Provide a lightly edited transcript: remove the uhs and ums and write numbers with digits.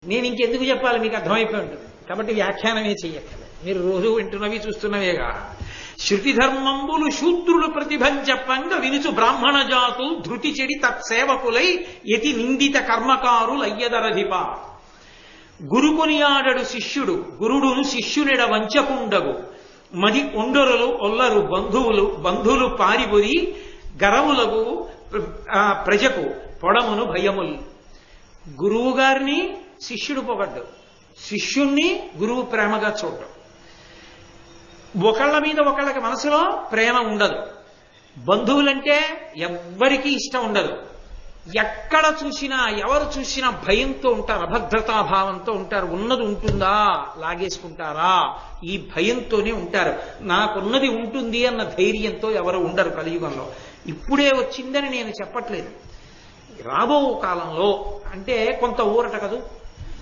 నేను ఇంకెందుకు చెప్పాలి, మీకు అర్థమైపోయి ఉంటుంది. కాబట్టి వ్యాఖ్యానమే చెయ్యక్కర్లేదు, మీరు రోజు వింటున్నవి చూస్తున్నవేగా. శృతి ధర్మంబులు శూద్రులు ప్రతిభం చెప్పంగా వినుచు బ్రాహ్మణ జాతులు ధృతి చెడి తత్సేవకులై యతి నిందిత కర్మకారులయ్యదరధిప. గురుకొనియాడడు శిష్యుడు గురుడును శిష్యునిడ వంచకుండగు మది ఒండరులు ఒల్లరు బంధువులు పారిబొరి గరవులకు ప్రజకు పొడమును భయములు. గురువు గారిని శిష్యుడు పొగడ్డు, శిష్యుణ్ణి గురువు ప్రేమగా చూడటం. ఒకళ్ళ మీద ఒకళ్ళకి మనసులో ప్రేమ ఉండదు. బంధువులంటే ఎవ్వరికీ ఇష్టం ఉండదు. ఎక్కడ చూసినా ఎవరు చూసినా భయంతో ఉంటారు, అభద్రతాభావంతో ఉంటారు. ఉన్నది ఉంటుందా, లాగేసుకుంటారా, ఈ భయంతోనే ఉంటారు. నాకున్నది ఉంటుంది అన్న ధైర్యంతో ఎవరు ఉండరు కలియుగంలో. ఇప్పుడే వచ్చిందని నేను చెప్పట్లేదు, రాబో కాలంలో అంటే కొంత ఊరట కదూ.